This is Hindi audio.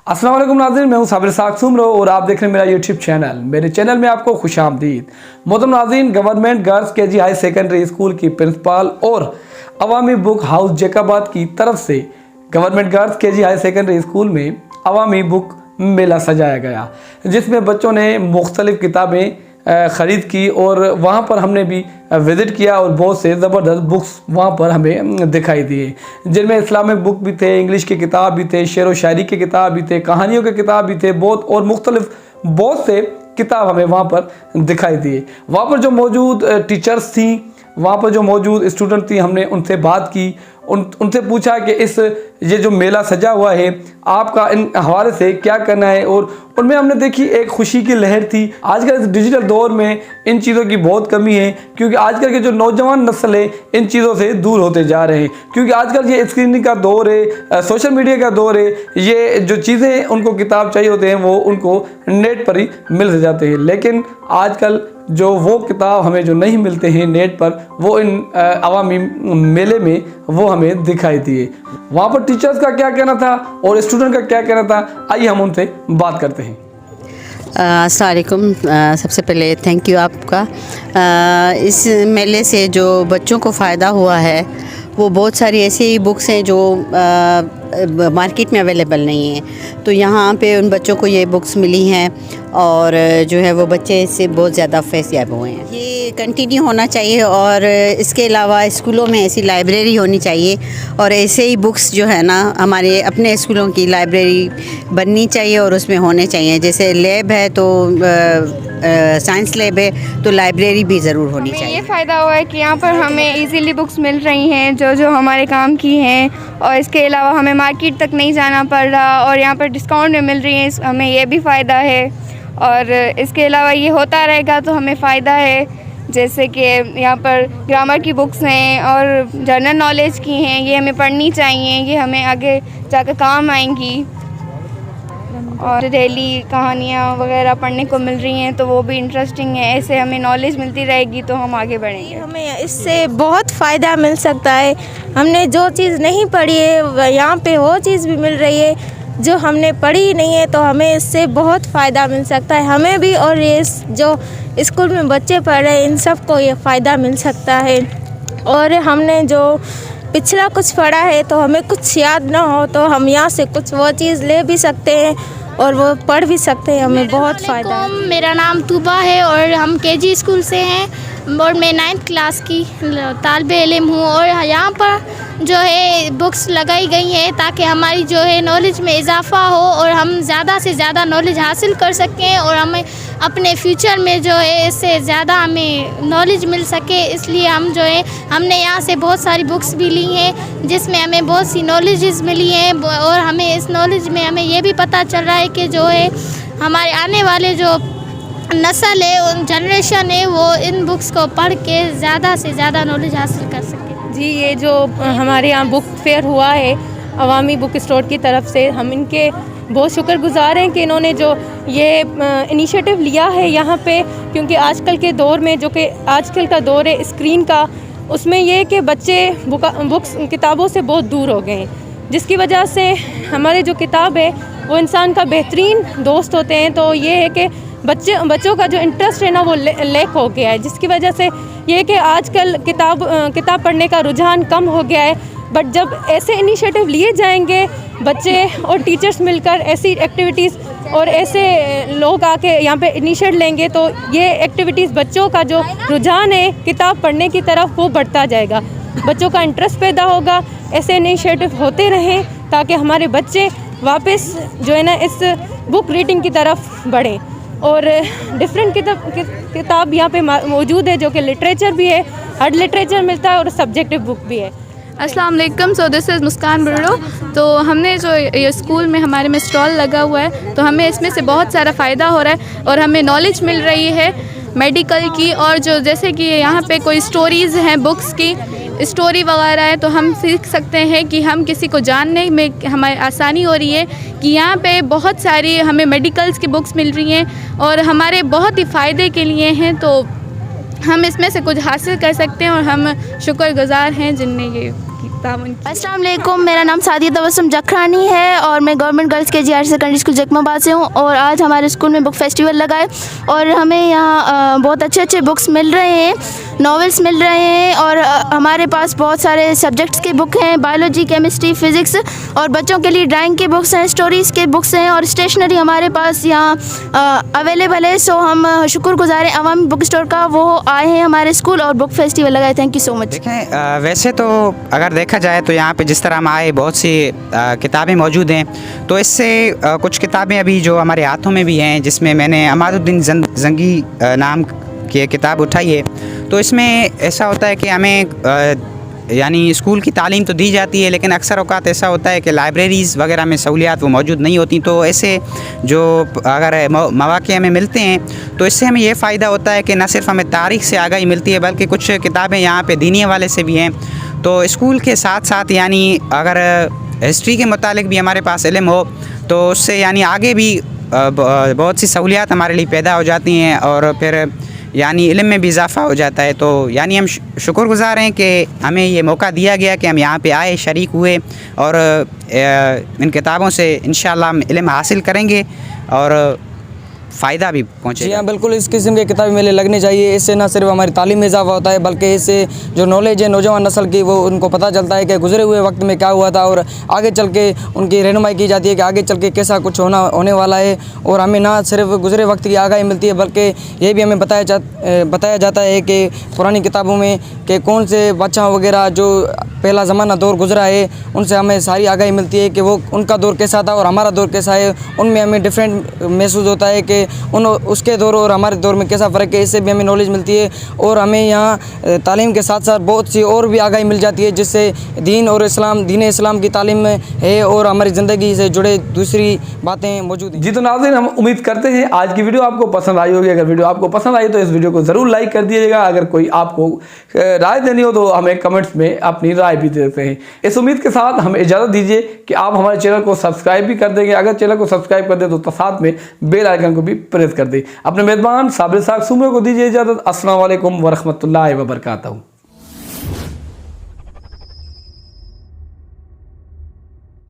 अस्सलाम वालेकुम नाज़रीन, मैं हूं साबिर साक्सुमरो और आप देख रहे हैं मेरा यूट्यूब चैनल। मेरे चैनल में आपको खुशामदीद। मोहतरम नाज़रीन, government girls KG high secondary school की प्रिंसिपल और अवामी बुक हाउस जैकाबाद की तरफ से government girls KG high secondary school में अवामी बुक मेला सजाया गया, जिसमें बच्चों ने मुख्तलिफ़ किताबें ख़रीद की और वहाँ पर हमने भी विज़िट किया और बहुत से ज़बरदस्त बुक्स वहाँ पर हमें दिखाई दिए, जिनमें इस्लामिक बुक भी थे, इंग्लिश की किताब भी थे, शेर व शायरी की किताब भी थे, कहानियों के किताब भी थे, बहुत से किताब हमें वहाँ पर दिखाई दिए। वहाँ पर जो मौजूद टीचर्स थी, वहाँ पर जो मौजूद स्टूडेंट थी, हमने उनसे बात की, उनसे पूछा कि ये जो मेला सजा हुआ है आपका इन हवाले से क्या कहना है। और उनमें हमने देखी एक खुशी की लहर थी। आजकल इस डिजिटल दौर में इन चीज़ों की बहुत कमी है, क्योंकि आजकल के जो नौजवान नस्ल है इन चीज़ों से दूर होते जा रहे हैं, क्योंकि आजकल ये स्क्रीनिंग का दौर है, सोशल मीडिया का दौर है। ये जो चीज़ें उनको किताब चाहिए होते हैं वो उनको नेट पर ही मिल जाते हैं, लेकिन आजकल जो वो किताब हमें जो नहीं मिलते हैं नेट पर, वो इन अवामी मेले में वो हमें दिखाई दिए। वहाँ पर टीचर्स का क्या कहना था और स्टूडेंट का क्या कहना था, आइए हम उनसे बात करते हैं। अस्सलाम वालेकुम। सबसे पहले थैंक यू आपका। इस मेले से जो बच्चों को फ़ायदा हुआ है वो बहुत सारी ऐसी बुक्स हैं जो मार्केट में अवेलेबल नहीं है, तो यहाँ पे उन बच्चों को ये बुक्स मिली हैं और जो है वो बच्चे इससे बहुत ज़्यादा फ़ैज़याब हुए हैं। ये कंटिन्यू होना चाहिए और इसके अलावा स्कूलों में ऐसी लाइब्रेरी होनी चाहिए और ऐसे ही बुक्स जो है ना हमारे अपने स्कूलों की लाइब्रेरी बननी चाहिए और उसमें होने चाहिए। जैसे लैब है तो साइंस लैब है तो लाइब्रेरी भी ज़रूर होनी चाहिए। ये फ़ायदा हुआ है कि यहाँ पर हमें इजीली बुक्स मिल रही हैं जो हमारे काम की हैं, और इसके अलावा हमें मार्केट तक नहीं जाना पड़ रहा और यहाँ पर डिस्काउंट में मिल रही हैं, हमें ये भी फ़ायदा है। और इसके अलावा ये होता रहेगा तो हमें फ़ायदा है, जैसे कि यहाँ पर ग्रामर की बुक्स हैं और जनरल नॉलेज की हैं, ये हमें पढ़नी चाहिए, ये हमें आगे जाकर काम आएंगी। और डेली कहानियाँ वगैरह पढ़ने को मिल रही हैं तो वो भी इंटरेस्टिंग है, ऐसे हमें नॉलेज मिलती रहेगी तो हम आगे बढ़ेंगे। हमें इससे बहुत फ़ायदा मिल सकता है। हमने जो चीज़ नहीं पढ़ी है यहाँ पे वो चीज़ भी मिल रही है, जो हमने पढ़ी नहीं है, तो हमें इससे बहुत फ़ायदा मिल सकता है, हमें भी और ये जो स्कूल में बच्चे पढ़ रहे हैं इन सब को ये फ़ायदा मिल सकता है। और हमने जो पिछला कुछ पढ़ा है तो हमें कुछ याद ना हो तो हम यहाँ से कुछ वो चीज़ ले भी सकते हैं और वो पढ़ भी सकते हैं, हमें बहुत फ़ायदा है। मेरा नाम तूबा है और हम केजी स्कूल से हैं और मैं 9th क्लास की तालिबे इल्म हूँ। और यहाँ पर जो है बुक्स लगाई गई हैं ताकि हमारी जो है नॉलेज में इजाफ़ा हो और हम ज़्यादा से ज़्यादा नॉलेज हासिल कर सकें और हमें अपने फ्यूचर में जो है इससे ज़्यादा हमें नॉलेज मिल सके। इसलिए हम जो है हमने यहाँ से बहुत सारी बुक्स भी ली हैं जिसमें हमें बहुत सी नॉलेजेस मिली हैं और हमें इस नॉलेज में हमें ये भी पता चल रहा है कि जो है हमारे आने वाले जो नस्ल है, उन जनरेशन है, वो इन बुक्स को पढ़ के ज़्यादा से ज़्यादा नॉलेज हासिल कर सके। जी, ये जो हमारे यहाँ बुक फेयर हुआ है अवामी बुक स्टोर की तरफ से, हम इनके बहुत शुक्रगुज़ार हैं कि इन्होंने जो ये इनिशिएटिव लिया है यहाँ पे, क्योंकि आजकल के दौर में जो कि आजकल का दौर है स्क्रीन का, उसमें ये कि बच्चे बुक्स किताबों से बहुत दूर हो गए हैं, जिसकी वजह से हमारे जो किताब है वो इंसान का बेहतरीन दोस्त होते हैं। तो ये है कि बच्चों का जो इंटरेस्ट है ना वो लैक हो गया है, जिसकी वजह से ये है कि आजकल किताब पढ़ने का रुझान कम हो गया है। बट जब ऐसे इनिशिएटिव लिए जाएंगे, बच्चे और टीचर्स मिलकर ऐसी एक्टिविटीज़ और ऐसे लोग आके यहाँ पे इनिशिएटिव लेंगे तो ये एक्टिविटीज़ बच्चों का जो रुझान है किताब पढ़ने की तरफ वो बढ़ता जाएगा, बच्चों का इंटरेस्ट पैदा होगा। ऐसे इनिशिएटिव होते रहें ताकि हमारे बच्चे वापस जो है ना इस बुक रीडिंग की तरफ बढ़ें। और डिफरेंट किताब यहाँ पे मौजूद है जो कि लिटरेचर भी है, हर लिटरेचर मिलता है और सब्जेक्टिव बुक भी है। अस्सलाम वालेकुम। सो दिस इज़ मुस्कान बुर्रो। तो हमने जो ये स्कूल में हमारे में स्टॉल लगा हुआ है तो हमें इसमें से बहुत सारा फ़ायदा हो रहा है और हमें नॉलेज मिल रही है मेडिकल की, और जो जैसे कि यहाँ पे कोई स्टोरीज़ हैं, बुक्स की स्टोरी वगैरह है तो हम सीख सकते हैं कि हम किसी को जानने में हमें आसानी हो रही है कि यहाँ पे बहुत सारी हमें मेडिकल्स की बुक्स मिल रही हैं और हमारे बहुत ही फ़ायदे के लिए हैं, तो हम इसमें से कुछ हासिल कर सकते हैं और हम शुक्रगुज़ार हैं जिनने ये की। ताउन की। अस्सलाम वालेकुम, मेरा नाम सादिया तबस्सुम जखरानी है और मैं गवर्नमेंट गर्ल्स के हायर सेकेंडरी स्कूल जकमाबाद से हूँ। और आज हमारे स्कूल में बुक फेस्टिवल लगा है और हमें यहाँ बहुत अच्छे अच्छे बुक्स मिल रहे हैं, नॉवेल्स मिल रहे हैं और हमारे पास बहुत सारे सब्जेक्ट्स के बुक हैं, बायोलॉजी, केमिस्ट्री, फिज़िक्स और बच्चों के लिए ड्राइंग के बुक्स हैं, स्टोरीज़ के बुक्स हैं और स्टेशनरी हमारे पास यहाँ अवेलेबल है। सो हम शुक्रगुजार हैं अवामी बुक स्टोर का, वो आए हैं हमारे स्कूल और बुक फेस्टिवल लगाए। Thank you so much. देखें वैसे तो अगर देखा जाए तो यहाँ पे जिस तरह हम आए बहुत सी किताबें मौजूद हैं, तो इससे कुछ किताबें अभी जो हमारे हाथों में भी हैं, जिसमें मैंने अमादुद्दीन जंगी नाम की किताब उठाई है। तो इसमें ऐसा होता है कि हमें यानी स्कूल की तालीम तो दी जाती है, लेकिन अक्सर औक़ात ऐसा होता है कि लाइब्रेरीज़ वगैरह में सहूलियात वो मौजूद नहीं होती। तो ऐसे जो अगर मौक़े हमें मिलते हैं तो इससे हमें ये फ़ायदा होता है कि न सिर्फ़ हमें तारीख़ से आगाही मिलती है, बल्कि कुछ किताबें यहाँ पे दीनी वाले से भी हैं। तो स्कूल के साथ साथ यानी अगर हिस्ट्री के मुतालिक भी हमारे पास इल्म हो तो उससे यानी आगे भी बहुत सी सहूलियात हमारे लिए पैदा हो जाती हैं और फिर यानी इल्म में भी इजाफ़ा हो जाता है। तो यानी हम शुक्रगुज़ार हैं कि हमें ये मौका दिया गया कि हम यहाँ पे आए, शरीक हुए और इन किताबों से इंशाअल्लाह हम इल्म हासिल करेंगे और फ़ायदा भी पहुँचे। जी हाँ, बिल्कुल इस किस्म के किताबी मेले लगने चाहिए। इससे ना सिर्फ हमारी तालीम में इजाफा होता है, बल्कि इससे जो नॉलेज है नौजवान नस्ल की वो उनको पता चलता है कि गुज़रे हुए वक्त में क्या हुआ था और आगे चल के उनकी रहनुमाई की जाती है कि आगे चल के कैसा कुछ होने वाला है। और हमें ना सिर्फ गुज़रे वक्त की आगाही मिलती है, बल्कि ये भी हमें बताया जाता है कि पुरानी किताबों में कि कौन से बादशाह वगैरह जो पहला ज़माना दौर गुज़रा है उनसे हमें सारी आगाही मिलती है कि वो उनका दौर कैसा था और हमारा दौर कैसा है। उनमें हमें डिफरेंट महसूस होता है कि उसके दौर और हमारे दौर में कैसा फ़र्क है। इससे भी हमें नॉलेज मिलती है और हमें यहाँ तालीम के साथ साथ बहुत सी और भी आगाही मिल जाती है, जिससे दीन इस्लाम की तालीम है और हमारी ज़िंदगी से जुड़े दूसरी बातें मौजूद हैं। जी तो नाज़रीन, हम उम्मीद करते हैं आज की वीडियो आपको पसंद आई होगी। अगर वीडियो आपको पसंद आई तो इस वीडियो को ज़रूर लाइक कर दीजिएगा। अगर कोई आपको राय देनी हो तो हमें कमेंट्स में अपनी राय भी दे सकते हैं। इस उम्मीद के साथ हमें इजाज़त दीजिए कि आप हमारे चैनल को सब्सक्राइब भी कर देंगे। अगर चैनल को सब्सक्राइब कर दे तो साथ में बेल आइकन को भी प्रेस कर दें। अपने मेज़बान साबिर साग सुमरो को दीजिए इजाज़त। अस्सलाम वालेकुम वरहमतुल्लाहि वबरकातुहू।